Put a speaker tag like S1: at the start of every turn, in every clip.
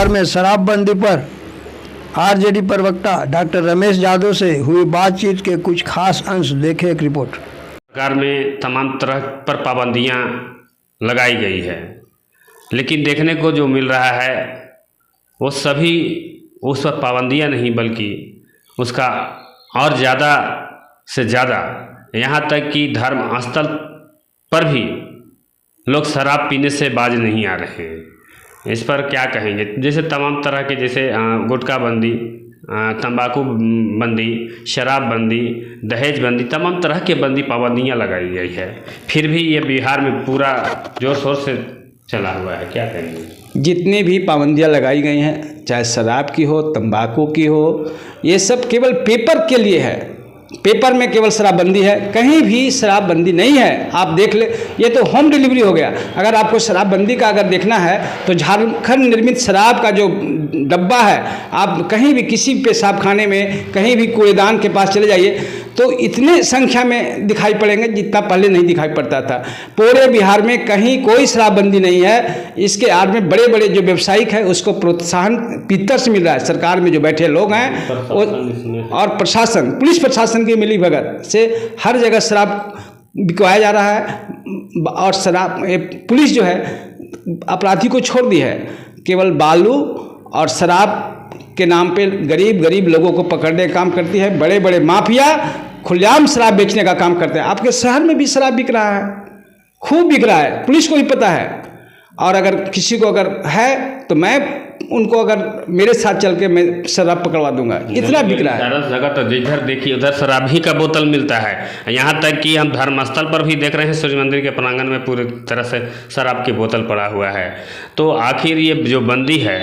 S1: बिहार में शराबबंदी पर आरजेडी प्रवक्ता डॉक्टर रमेश यादव से हुई बातचीत के कुछ खास अंश देखें एक रिपोर्ट।
S2: सरकार में तमाम तरह पर पाबंदियां लगाई गई है, लेकिन देखने को जो मिल रहा है वो सभी उस पर पाबंदियां नहीं बल्कि उसका और ज़्यादा से ज़्यादा यहाँ तक कि धर्म स्थल पर भी लोग शराब पीने से बाज नहीं आ रहे हैं। इस पर क्या कहेंगे? जैसे तमाम तरह के जैसे गुटखा बंदी, तंबाकू बंदी, शराब बंदी, दहेज बंदी, तमाम तरह के बंदी पाबंदियाँ लगाई गई है, फिर भी ये बिहार में पूरा जोर शोर से चला हुआ है। क्या कहेंगे?
S3: जितनी भी पाबंदियाँ लगाई गई हैं, चाहे शराब की हो, तंबाकू की हो, ये सब केवल पेपर के लिए है। पेपर में केवल शराबबंदी है, कहीं भी शराबबंदी नहीं है। आप देख ले, ये तो होम डिलीवरी हो गया। अगर आपको शराबबंदी का अगर देखना है तो झारखंड निर्मित शराब का जो डब्बा है, आप कहीं भी किसी पेशाब खाने में, कहीं भी कूड़ेदान के पास चले जाइए तो इतने संख्या में दिखाई पड़ेंगे जितना पहले नहीं दिखाई पड़ता था। पूरे बिहार में कहीं कोई शराबबंदी नहीं है। इसके आड़ में बड़े बड़े जो व्यवसायिक है उसको प्रोत्साहन भीतर से मिल रहा है। सरकार में जो बैठे लोग हैं और प्रशासन, पुलिस प्रशासन की मिली भगत से हर जगह शराब बिकवाया जा रहा है। और शराब पुलिस जो है अपराधी को छोड़ दी है, केवल बालू और शराब के नाम पे गरीब लोगों को पकड़ने का काम करती है। बड़े बड़े माफिया खुलेआम शराब बेचने का काम करते हैं। आपके शहर में भी शराब बिक रहा है, खूब बिक रहा है, पुलिस को भी पता है। और अगर किसी को अगर है तो मैं उनको, अगर मेरे साथ चल के मैं शराब पकड़वा दूंगा, इतना बिक रहा है।
S2: सारा जगह तो जिधर देखिए उधर शराब ही का बोतल मिलता है। यहाँ तक कि हम धर्मस्थल पर भी देख रहे हैं, सूर्य मंदिर के प्रांगण में पूरी तरह से शराब की बोतल पड़ा हुआ है। तो आखिर ये जो बंदी है,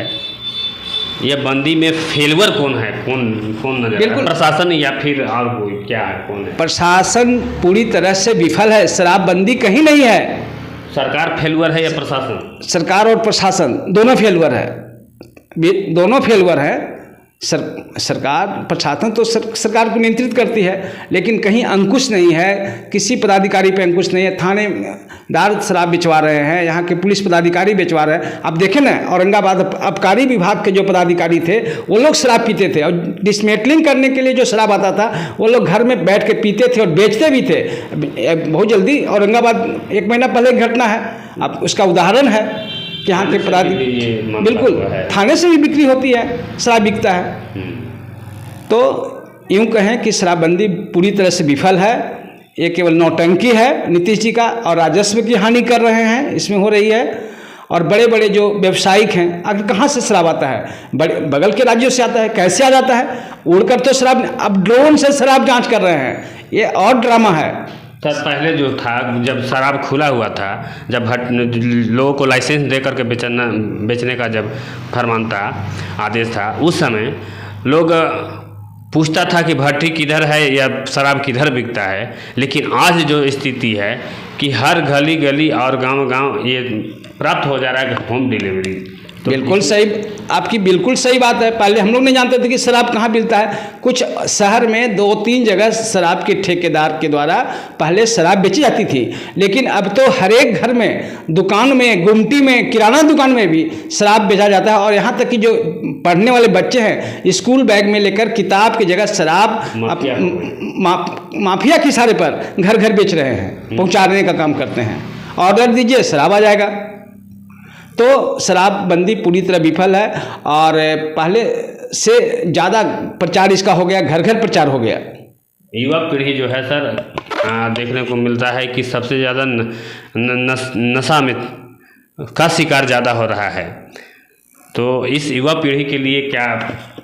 S2: ये बंदी में फेलवर कौन है? कौन नजर? बिल्कुल प्रशासन या फिर और कोई? क्या है, कौन है? प्रशासन
S3: पूरी तरह से विफल है। शराबबंदी कहीं नहीं है।
S2: सरकार फेलवर है या प्रशासन?
S3: सरकार और प्रशासन दोनों फेलवर है, दोनों फेलवर है। सरकार, प्रशासन तो सरकार को नियंत्रित करती है, लेकिन कहीं अंकुश नहीं है, किसी पदाधिकारी पे अंकुश नहीं है। थानेदार शराब बिचवा रहे हैं, यहाँ के पुलिस पदाधिकारी बिचवा रहे हैं। आप देखें ना, औरंगाबाद आबकारी विभाग के जो पदाधिकारी थे वो लोग शराब पीते थे, और डिसमेटलिंग करने के लिए जो शराब आता था वो लोग घर में बैठ के पीते थे और बेचते भी थे। बहुत जल्दी औरंगाबाद 1 महीना पहले की घटना है, अब उसका उदाहरण है कि यहाँ के पदाधिकारी, बिल्कुल थाने से भी बिक्री होती है, शराब बिकता है। तो यूँ कहें कि शराबबंदी पूरी तरह से विफल है। ये केवल नौटंकी है नीतीश जी का, और राजस्व की हानि कर रहे हैं, इसमें हो रही है। और बड़े बड़े जो व्यवसायिक हैं, आखिर कहाँ से शराब आता है? बड़े बगल के राज्यों से आता है, कैसे आ जाता है? उड़कर तो शराब, अब ड्रोन से शराब जाँच कर रहे हैं, ये और ड्रामा है।
S2: सर, पहले जो था, जब शराब खुला हुआ था, जब लोगों को लाइसेंस दे करके बेचने का जब फरमान था, आदेश था, उस समय लोग पूछता था कि भट्टी किधर है या शराब किधर बिकता है। लेकिन आज जो स्थिति है कि हर गली गली और गांव ये प्राप्त हो जा रहा है होम डिलीवरी। तो
S3: बिल्कुल सही, आपकी बिल्कुल सही बात है। पहले हम लोग नहीं जानते थे कि शराब कहाँ मिलता है। कुछ शहर में 2-3 जगह शराब के ठेकेदार के द्वारा पहले शराब बेची जाती थी, लेकिन अब तो हर एक घर में, दुकान में, गुमटी में, किराना दुकान में भी शराब बेचा जाता है। और यहाँ तक कि जो पढ़ने वाले बच्चे हैं, स्कूल बैग में लेकर किताब की जगह शराब माफिया के इशारे पर घर घर बेच रहे हैं, पहुँचाने का काम करते हैं। ऑर्डर दीजिए, शराब आ जाएगा। तो शराबबंदी पूरी तरह विफल है, और पहले से ज़्यादा प्रचार इसका हो गया, घर घर प्रचार हो गया।
S2: युवा पीढ़ी जो है सर, देखने को मिलता है कि सबसे ज़्यादा नशा में का शिकार ज़्यादा हो रहा है। तो इस युवा पीढ़ी के लिए क्या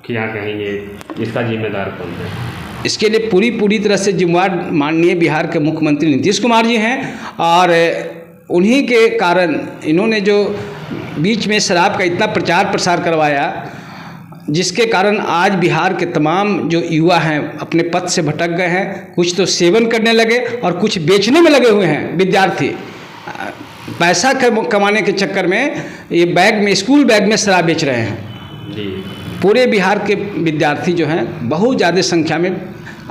S2: कहेंगे? इसका जिम्मेदार कौन है?
S3: इसके लिए पूरी तरह से जिम्मेदार माननीय बिहार के मुख्यमंत्री नीतीश कुमार जी हैं। और उन्हीं के कारण इन्होंने जो बीच में शराब का इतना प्रचार प्रसार करवाया, जिसके कारण आज बिहार के तमाम जो युवा हैं अपने पथ से भटक गए हैं। कुछ तो सेवन करने लगे और कुछ बेचने में लगे हुए हैं। विद्यार्थी पैसा कमाने के चक्कर में ये बैग में, स्कूल बैग में शराब बेच रहे हैं जी। पूरे बिहार के विद्यार्थी जो हैं बहुत ज़्यादा संख्या में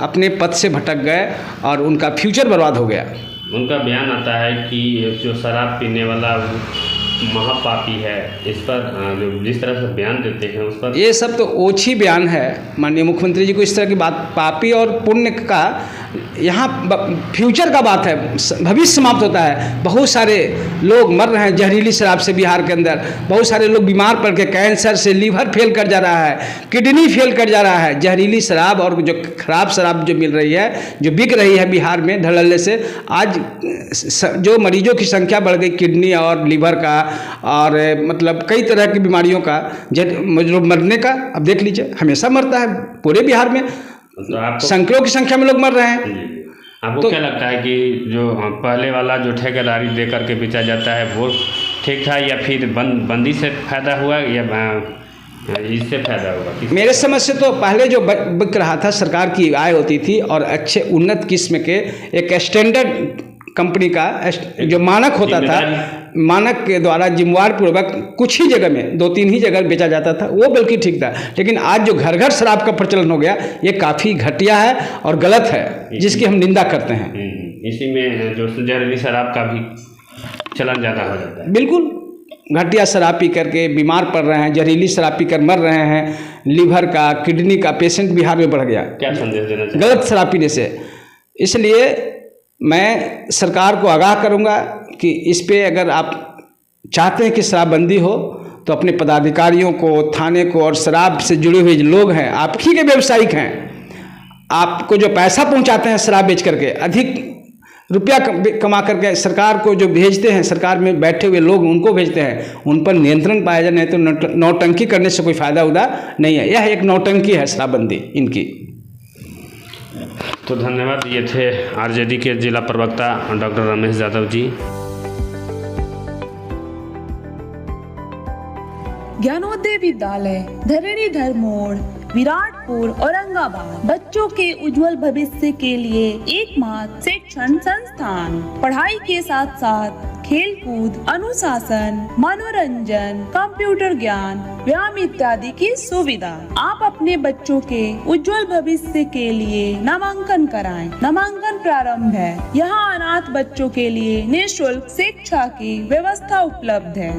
S3: अपने पथ से भटक गए और उनका फ्यूचर बर्बाद हो गया।
S2: उनका बयान आता है कि जो शराब पीने वाला महापापी है, इस पर जो जिस तरह से बयान देते हैं उस पर
S3: ये सब तो ओछी बयान है। माननीय मुख्यमंत्री जी को इस तरह की बात, पापी और पुण्य का यहाँ फ्यूचर का बात है, भविष्य समाप्त होता है। बहुत सारे लोग मर रहे हैं जहरीली शराब से बिहार के अंदर, बहुत सारे लोग बीमार पड़ के कैंसर से, लीवर फेल कर जा रहा है, किडनी फेल कर जा रहा है। जहरीली शराब और जो खराब शराब जो मिल रही है, जो बिक रही है बिहार में धड़ल्ले से, आज जो मरीजों की संख्या बढ़ गई किडनी और लीवर का और मतलब कई तरह की बीमारियों का, जो मरने का, अब देख लीजिए हमेशा मरता है पूरे बिहार में,
S2: तो
S3: सैकड़ों की संख्या में लोग मर रहे हैं।
S2: आपको
S3: तो
S2: क्या लगता है कि जो पहले वाला जो ठेकेदारी दे करके बेचा जाता है वो ठीक था, या फिर बंदी से फायदा हुआ, या इससे फायदा होगा?
S3: मेरे समझ से तो पहले जो बिक रहा था, सरकार की आय होती थी और अच्छे उन्नत किस्म के एक स्टैंडर्ड कंपनी का जो मानक होता था, मानक के द्वारा जिम्मेवार पूर्वक कुछ ही जगह में, 2-3 ही जगह बेचा जाता था, वो बल्कि ठीक था। लेकिन आज जो घर घर शराब का प्रचलन हो गया, ये काफ़ी घटिया है और गलत है, जिसकी हम निंदा करते हैं।
S2: इसी में जो जहरीली शराब का भी चलन ज़्यादा हो जाता है।
S3: बिल्कुल, घटिया शराब पी करके बीमार पड़ रहे हैं, जहरीली शराब पीकर मर रहे हैं, लीवर का, किडनी का पेशेंट बिहार में बढ़ गया।
S2: क्या संदेश देना चाहिए
S3: गलत शराब पीने से? इसलिए मैं सरकार को आगाह करूंगा कि इस पे अगर आप चाहते हैं कि शराबबंदी हो तो अपने पदाधिकारियों को, थाने को और शराब से जुड़े हुए जो लोग हैं, आप ही के व्यवसायिक हैं, आपको जो पैसा पहुंचाते हैं शराब बेच करके, अधिक रुपया कमा करके सरकार को जो भेजते हैं, सरकार में बैठे हुए लोग उनको भेजते हैं, उन पर नियंत्रण पाया जाए, नहीं तो नौटंकी करने से कोई फ़ायदा उदा नहीं है। यह एक नौटंकी है शराबबंदी इनकी।
S2: तो धन्यवाद। ये थे आरजेडी के जिला प्रवक्ता डॉक्टर रमेश यादव जी।
S4: ज्ञानोदय विद्यालय, धरणीधर मोड़, विराटपुर, औरंगाबाद। बच्चों के उज्जवल भविष्य के लिए एकमात्र शिक्षण संस्थान। पढ़ाई के साथ साथ खेल कूद, अनुशासन, मनोरंजन, कंप्यूटर ज्ञान, व्यायाम इत्यादि की सुविधा। आप अपने बच्चों के उज्जवल भविष्य के लिए नामांकन कराएं। नामांकन प्रारंभ है। यहाँ अनाथ बच्चों के लिए निःशुल्क शिक्षा की व्यवस्था उपलब्ध है।